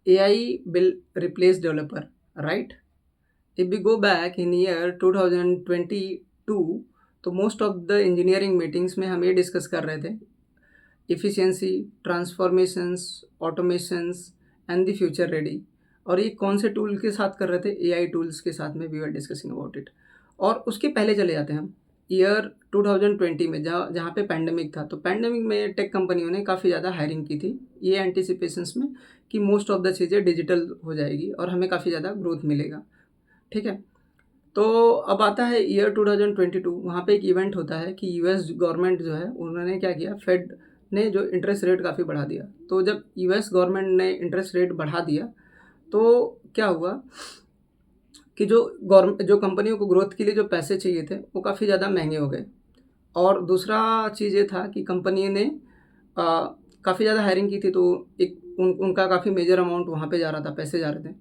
AI will replace developer, right? If we go back in year 2022, तो most of the engineering meetings में हम ये discuss कर रहे थे efficiency, transformations, automations and the future ready. और ये कौन से टूल के साथ कर रहे थे? एआई टूल्स के साथ में we are discussing about it. और उसके पहले चले जाते हैं हम ईयर 2020 में, जहाँ जहाँ पे पैंडेमिक था। तो पैंडेमिक में टेक कंपनियों ने काफ़ी ज़्यादा हायरिंग की थी, ये एंटिसिपेशंस में कि मोस्ट ऑफ द चीज़ें डिजिटल हो जाएगी और हमें काफ़ी ज़्यादा ग्रोथ मिलेगा। ठीक है। तो अब आता है ईयर 2022, वहाँ पे एक इवेंट होता है कि यूएस गवर्नमेंट जो है उन्होंने क्या किया, फेड ने जो इंटरेस्ट रेट काफ़ी बढ़ा दिया। तो जब यूएस गवर्नमेंट ने इंटरेस्ट रेट बढ़ा दिया तो क्या हुआ कि जो कंपनियों को ग्रोथ के लिए जो पैसे चाहिए थे वो काफ़ी ज़्यादा महंगे हो गए। और दूसरा चीज़ ये था कि कंपनी ने काफ़ी ज़्यादा हायरिंग की थी, तो उनका काफ़ी मेजर अमाउंट वहाँ पे जा रहा था, पैसे जा रहे थे।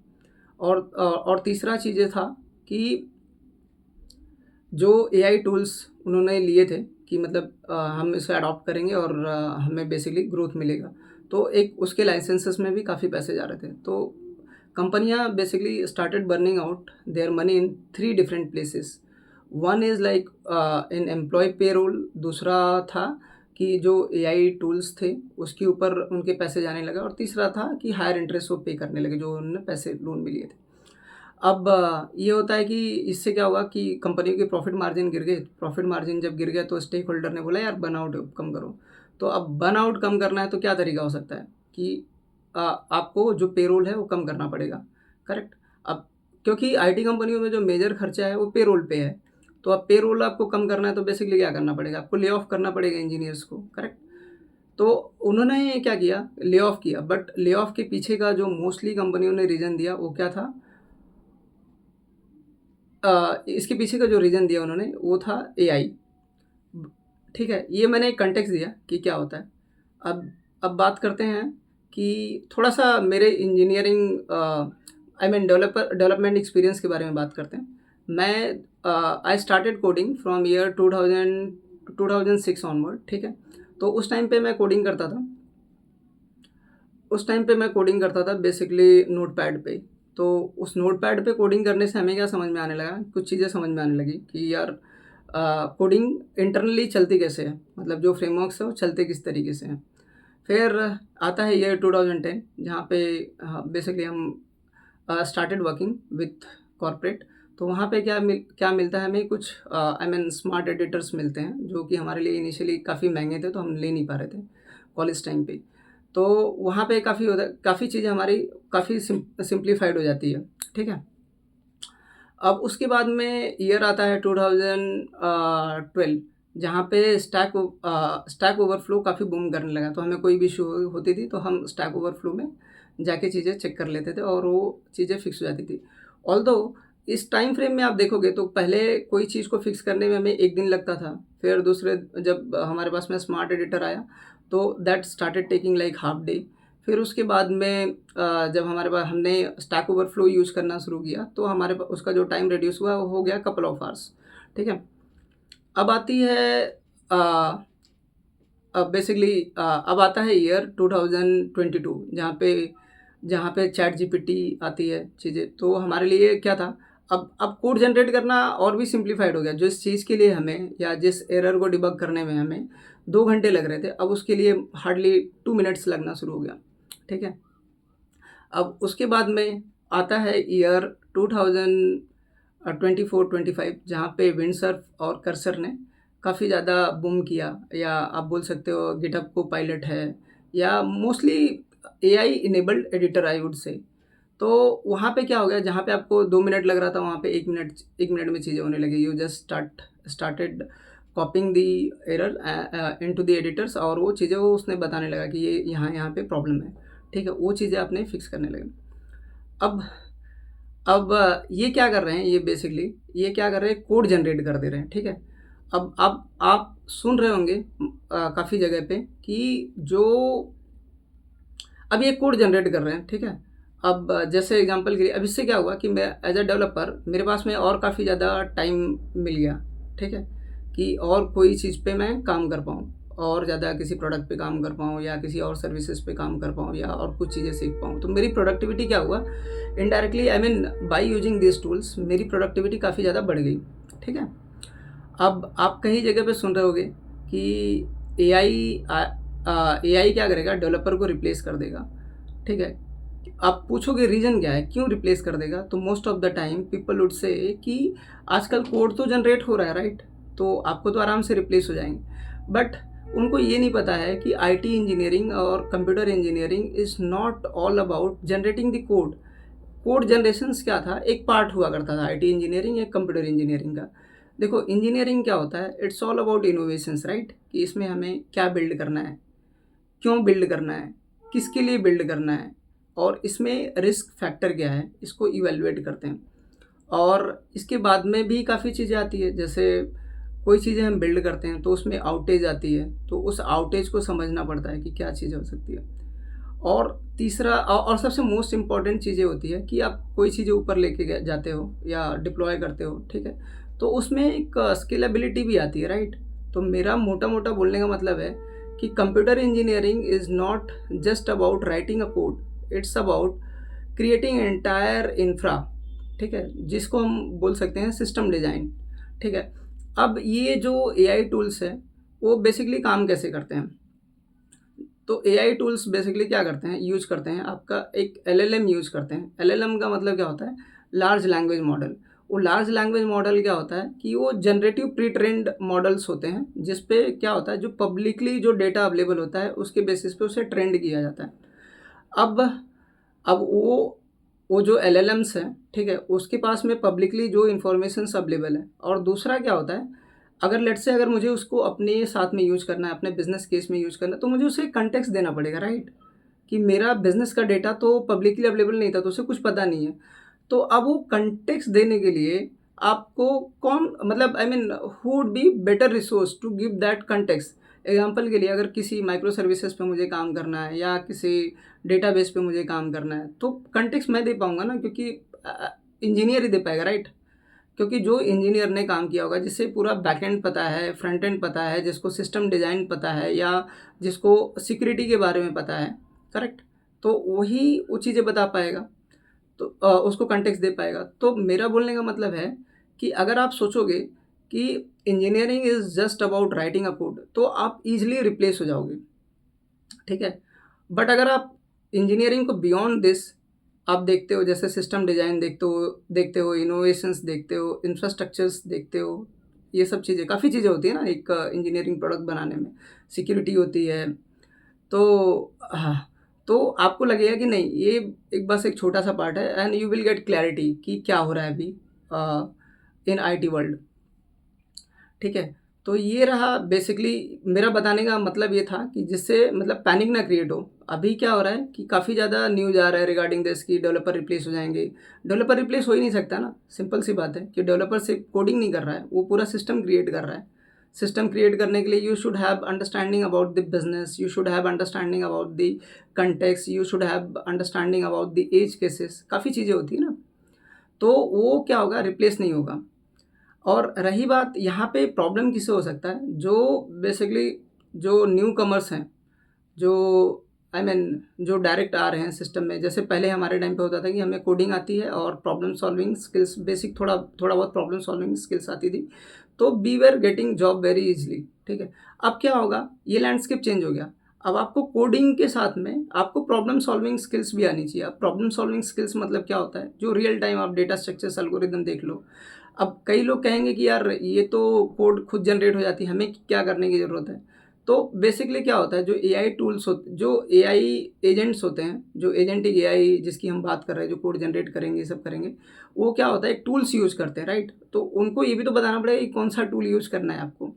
और तीसरा चीज़ ये था कि जो एआई टूल्स उन्होंने लिए थे कि मतलब हम इसे अडॉप्ट करेंगे और हमें बेसिकली ग्रोथ मिलेगा, तो एक उसके लाइसेंसेस में भी काफ़ी पैसे जा रहे थे। तो कंपनियां basically started burning out their money in 3 different places. One is like in employ payroll, दूसरा था कि जो एआई टूल्स थे उसके ऊपर उनके पैसे जाने लगे, और तीसरा था कि हायर इंटरेस्ट वो पे करने लगे जो उन्होंने पैसे लोन में लिए थे। अब ये होता है कि इससे क्या हुआ कि कंपनी के प्रॉफिट मार्जिन गिर गए। प्रॉफिट मार्जिन जब गिर गया तो स्टेक होल्डर ने बोला यार बर्न आउट कम करो। तो अब बर्न आउट कम करना है तो क्या तरीका हो सकता है कि आपको जो पेरोल है वो कम करना पड़ेगा, करेक्ट। अब क्योंकि आईटी कंपनियों में जो मेजर खर्चा है वो पेरोल पे है, तो अब पेरोल आपको कम करना है तो बेसिकली क्या करना पड़ेगा, आपको ले ऑफ करना पड़ेगा इंजीनियर्स को, करेक्ट। तो उन्होंने क्या किया, ले ऑफ किया। बट ले ऑफ के पीछे का जो मोस्टली कंपनियों ने रीज़न दिया वो क्या था, इसके पीछे का जो रीज़न दिया उन्होंने वो था एआई। ठीक है, ये मैंने एक कंटेक्स्ट दिया कि क्या होता है। अब बात करते हैं कि थोड़ा सा मेरे engineering I mean development experience के बारे में बात करते हैं। मैं I started coding from year 2006 onward. ठीक है। तो उस टाइम पे मैं कोडिंग करता था, बेसिकली नोटपैड पे। तो उस नोटपैड पे कोडिंग करने से हमें क्या समझ में आने लगा, कुछ चीज़ें समझ में आने लगी कि यार कोडिंग इंटरनली चलती कैसे है, मतलब जो फ्रेमवर्क्स है वो चलते किस तरीके से हैं। फिर आता है ईयर 2010, जहाँ पे बेसिकली हम स्टार्टेड वर्किंग विथ कॉर्पोरेट। तो वहाँ पे क्या मिलता है हमें, कुछ आई मीन स्मार्ट एडिटर्स मिलते हैं जो कि हमारे लिए इनिशियली काफ़ी महंगे थे, तो हम ले नहीं पा रहे थे कॉलेज टाइम पे। तो वहाँ पे काफ़ी चीज़ें हमारी काफ़ी सिंप्लीफाइड हो जाती है। ठीक है। अब उसके बाद में ईयर आता है 2012, जहाँ पे स्टैक ओवरफ्लो काफ़ी बूम करने लगा। तो हमें कोई भी इशू होती थी तो हम स्टैक ओवरफ्लो में जाके चीज़ें चेक कर लेते थे और वो चीज़ें फिक्स हो जाती थी। ऑल्दो इस टाइम फ्रेम में आप देखोगे तो पहले कोई चीज़ को फिक्स करने में हमें 1 दिन लगता था। फिर दूसरे जब हमारे पास में स्मार्ट एडिटर आया तो that started taking like half day. फिर उसके बाद में जब हमारे पास हमने स्टैक ओवरफ्लो यूज़ करना शुरू किया तो हमारे पास उसका जो टाइम रिड्यूस हुआ वो हो गया कपल ऑफ आवर्स। ठीक है। अब आती है अब बेसिकली अब आता है ईयर 2022, जहाँ पे चैट जीपीटी आती है चीज़ें। तो हमारे लिए क्या था, अब कोड जनरेट करना और भी सिंप्लीफाइड हो गया। जिस चीज़ के लिए हमें या जिस एरर को डिबग करने में हमें 2 घंटे लग रहे थे, अब उसके लिए हार्डली 2 मिनट्स लगना शुरू हो गया। ठीक है। अब उसके बाद में आता है ईयर 2024-25, जहाँ पे विंडसर्फ और कर्सर ने काफ़ी ज़्यादा बूम किया, या आप बोल सकते हो गिटहब को पायलट है, या mostly AI enabled editor I would say. तो वहाँ पे क्या हो गया, जहाँ पे आपको 2 मिनट लग रहा था वहाँ पे 1 मिनट में चीज़ें होने लगी। You just started कॉपिंग the error into the editors, और वो चीज़ें वो उसने बताने लगा कि ये यहाँ पे प्रॉब्लम है। ठीक है, वो चीज़ें आपने फिक्स करने लगे। अब ये क्या कर रहे हैं, ये क्या कर रहे हैं, कोड जनरेट कर दे रहे हैं। ठीक है। अब आप सुन रहे होंगे काफ़ी जगह पे कि जो अब ये कोड जनरेट कर रहे हैं। ठीक है। अब जैसे एग्जांपल के लिए, अब इससे क्या हुआ कि मैं एज अ डेवलपर मेरे पास में और काफ़ी ज़्यादा टाइम मिल गया। ठीक है, कि और कोई चीज़ पे मैं काम कर पाऊँ। और ज़्यादा किसी प्रोडक्ट पे काम कर पाऊँ या किसी और सर्विसेज पे काम कर पाऊँ या और कुछ चीज़ें सीख पाऊँ। तो मेरी प्रोडक्टिविटी क्या हुआ, indirectly I mean by using this tools मेरी प्रोडक्टिविटी काफ़ी ज़्यादा बढ़ गई। ठीक है। अब आप कहीं जगह पे सुन रहे होगे कि एआई एआई क्या करेगा, डेवलपर को रिप्लेस कर देगा। ठीक है। आप पूछोगे रीज़न क्या है, क्यों रिप्लेस कर देगा? तो most of the time people would say कि आजकल कोड तो जनरेट हो रहा है, राइट? तो आपको तो आराम से रिप्लेस हो जाएँगे। बट उनको ये नहीं पता है कि आईटी इंजीनियरिंग और computer engineering is not all about generating the code. Code generations क्या था, एक पार्ट हुआ करता था आईटी इंजीनियरिंग या कंप्यूटर इंजीनियरिंग का। देखो इंजीनियरिंग क्या होता है, it's all about innovations, right? कि इसमें हमें क्या बिल्ड करना है, क्यों बिल्ड करना है, किसके लिए बिल्ड करना है, और इसमें रिस्क फैक्टर क्या है, इसको इवैल्यूएट करते हैं। और इसके बाद में भी काफ़ी चीज़ें आती है, जैसे कोई चीज़ें हम बिल्ड करते हैं तो उसमें आउटेज आती है, तो उस आउटेज को समझना पड़ता है कि क्या चीज़ें हो सकती है। और तीसरा और सबसे मोस्ट इम्पॉर्टेंट चीज़ें होती है कि आप कोई चीज़ें ऊपर लेके जाते हो या डिप्लॉय करते हो, ठीक है? तो उसमें एक स्केलेबिलिटी भी आती है, राइट? तो मेरा मोटा-मोटा बोलने का मतलब है कि computer engineering is not just about writing a code, it's about creating entire infra, ठीक है? जिसको हम बोल सकते हैं सिस्टम डिज़ाइन, ठीक है? अब ये जो एआई टूल्स हैं, वो बेसिकली काम कैसे करते हैं? तो एआई टूल्स बेसिकली क्या करते हैं, यूज़ करते हैं, आपका एक एलएलएम यूज़ करते हैं। एलएलएम का मतलब क्या होता है? Large language model. वो लार्ज लैंग्वेज मॉडल क्या होता है कि वो जनरेटिव प्री ट्रेन्ड मॉडल्स होते हैं, जिस पे क्या होता है, जो पब्लिकली जो डेटा अवेलेबल होता है उसके बेसिस पे उसे ट्रेंड किया जाता है। अब अब वो जो एलएलएम्स हैं, ठीक है? उसके पास में पब्लिकली जो इन्फॉर्मेशंस अवेलेबल है, और दूसरा क्या होता है, अगर लेट्स से अगर मुझे उसको अपने साथ में यूज़ करना है, अपने बिज़नेस केस में यूज़ करना है, तो मुझे उसे कॉन्टेक्स्ट देना पड़ेगा, राइट? कि मेरा बिज़नेस का डेटा तो पब्लिकली अवेलेबल नहीं था, तो उसे कुछ पता नहीं है। तो अब वो कॉन्टेक्स्ट देने के लिए आपको कौन, मतलब I mean who would be better resource to give that context? Example के लिए अगर किसी माइक्रो सर्विसेज़ पे मुझे काम करना है या किसी डेटाबेस पे मुझे काम करना है, तो कॉन्टेक्स्ट मैं दे पाऊँगा ना, क्योंकि इंजीनियर ही दे पाएगा, राइट? क्योंकि जो इंजीनियर ने काम किया होगा, जिसे पूरा बैकएंड पता है, फ्रंट एंड पता है, जिसको सिस्टम डिज़ाइन पता है या जिसको सिक्योरिटी के बारे में पता है, करेक्ट? तो वही वो चीज़ें बता पाएगा, तो उसको कॉन्टेक्स्ट दे पाएगा। तो मेरा बोलने का मतलब है कि अगर आप सोचोगे कि engineering is just about writing a code, तो आप ईज़िली रिप्लेस हो जाओगे, ठीक है? बट अगर आप इंजीनियरिंग को बियॉन्ड दिस आप देखते हो, जैसे सिस्टम डिज़ाइन देखते हो, इनोवेशंस देखते हो, इंफ्रास्ट्रक्चर्स देखते हो, ये सब चीज़ें, काफ़ी चीज़ें होती है ना एक इंजीनियरिंग प्रोडक्ट बनाने में, सिक्योरिटी होती है। तो हाँ, तो आपको लगेगा कि नहीं, ये एक बस एक छोटा-सा पार्ट है, and you will get clarity कि क्या हो रहा है अभी इन आईटी वर्ल्ड। ठीक है? तो ये रहा बेसिकली, मेरा बताने का मतलब ये था कि जिससे मतलब पैनिक ना क्रिएट हो। अभी क्या हो रहा है कि काफ़ी ज़्यादा न्यूज़ आ रहा है रिगार्डिंग दिस कि डेवलपर रिप्लेस हो जाएँगे। डेवलपर रिप्लेस हो ही नहीं सकता ना, सिंपल सी बात है कि डेवलपर सिर्फ़ कोडिंग नहीं कर रहा है, वो पूरा सिस्टम क्रिएट कर रहा है। सिस्टम क्रिएट करने के लिए you should have understanding about the business, you should have understanding about the context, you should have understanding about the edge cases, काफ़ी चीज़ें होती है ना। तो वो क्या होगा, रिप्लेस नहीं होगा। और रही बात यहाँ पे प्रॉब्लम किससे हो सकता है, जो बेसिकली जो न्यू कमर्स हैं, जो आई I मीन जो डायरेक्ट आ रहे हैं सिस्टम में। जैसे पहले हमारे टाइम पे होता था कि हमें कोडिंग आती है और प्रॉब्लम सॉल्विंग स्किल्स, बेसिक थोड़ा थोड़ा बहुत प्रॉब्लम सॉल्विंग स्किल्स आती थी, तो we were getting job very easily, ठीक है? अब क्या होगा, ये लैंडस्केप चेंज हो गया। अब आपको कोडिंग के साथ में आपको प्रॉब्लम सॉल्विंग स्किल्स भी आनी चाहिए। अब प्रॉब्लम सॉल्विंग स्किल्स मतलब क्या होता है, जो रियल टाइम आप डेटा स्ट्रक्चर्स एल्गोरिदम देख लो। अब कई लोग कहेंगे कि यार ये तो कोड खुद जनरेट हो जाती है, हमें क्या करने की ज़रूरत है? तो बेसिकली क्या होता है, जो एआई टूल्स होते, जो एआई एजेंट्स होते हैं, जो एजेंटिक एआई जिसकी हम बात कर रहे हैं, जो कोड जनरेट करेंगे, ये सब करेंगे, वो क्या होता है, एक टूल्स यूज़ करते हैं, राइट? तो उनको ये भी तो बताना पड़ेगा कि कौन सा टूल यूज़ करना है आपको।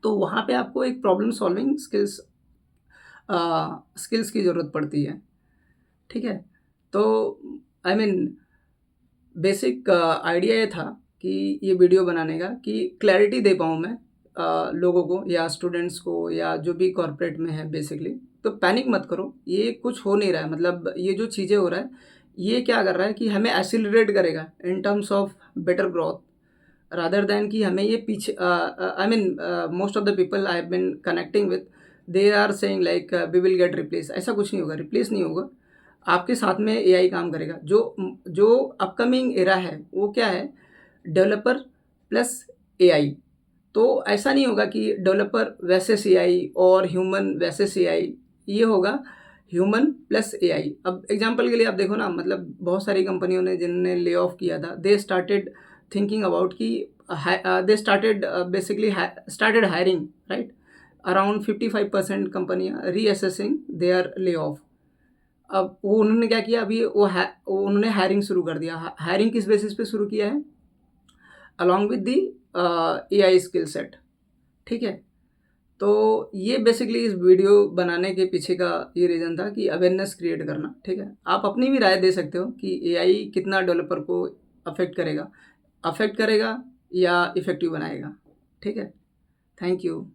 तो वहाँ पे आपको एक प्रॉब्लम सॉल्विंग स्किल्स की ज़रूरत पड़ती है, ठीक है? तो आई मीन बेसिक आइडिया ये था कि ये वीडियो बनाने का कि क्लैरिटी दे पाऊँ मैं लोगों को या स्टूडेंट्स को या जो भी कॉर्पोरेट में है बेसिकली। तो पैनिक मत करो, ये कुछ हो नहीं रहा है, मतलब ये जो चीज़ें हो रहा है, ये क्या कर रहा है कि हमें एक्सीलरेट करेगा in terms of better growth, rather than कि हमें ये पीछे I mean most of the people I have been connecting with, they are saying like we will get replace. ऐसा कुछ नहीं होगा, रिप्लेस नहीं होगा, आपके साथ में एआई काम करेगा। जो अपकमिंग एरा है वो क्या है, डेवलपर प्लस एआई। तो ऐसा नहीं होगा कि डेवलपर वैसेस एआई और ह्यूमन वैसेस एआई, ये होगा ह्यूमन प्लस एआई। अब एग्जांपल के लिए आप देखो ना, मतलब बहुत सारी कंपनियों ने जिनने ले ऑफ किया था, दे स्टार्टेड थिंकिंग अबाउट कि they started basically started hiring, right. Around 55% कंपनियां रीअसेसिंग देयर ले ऑफ। अब वो उन्होंने क्या किया, अभी वो उन्होंने हायरिंग शुरू कर दिया। हायरिंग किस बेसिस पे शुरू किया है, along with the AI skill set, ठीक है। तो ये बेसिकली इस वीडियो बनाने के पीछे का ये रीज़न था कि अवेयरनेस क्रिएट करना, ठीक है। आप अपनी भी राय दे सकते हो कि एआई कितना डेवलपर को अफेक्ट करेगा या इफ़ेक्टिव बनाएगा, ठीक है। Thank you.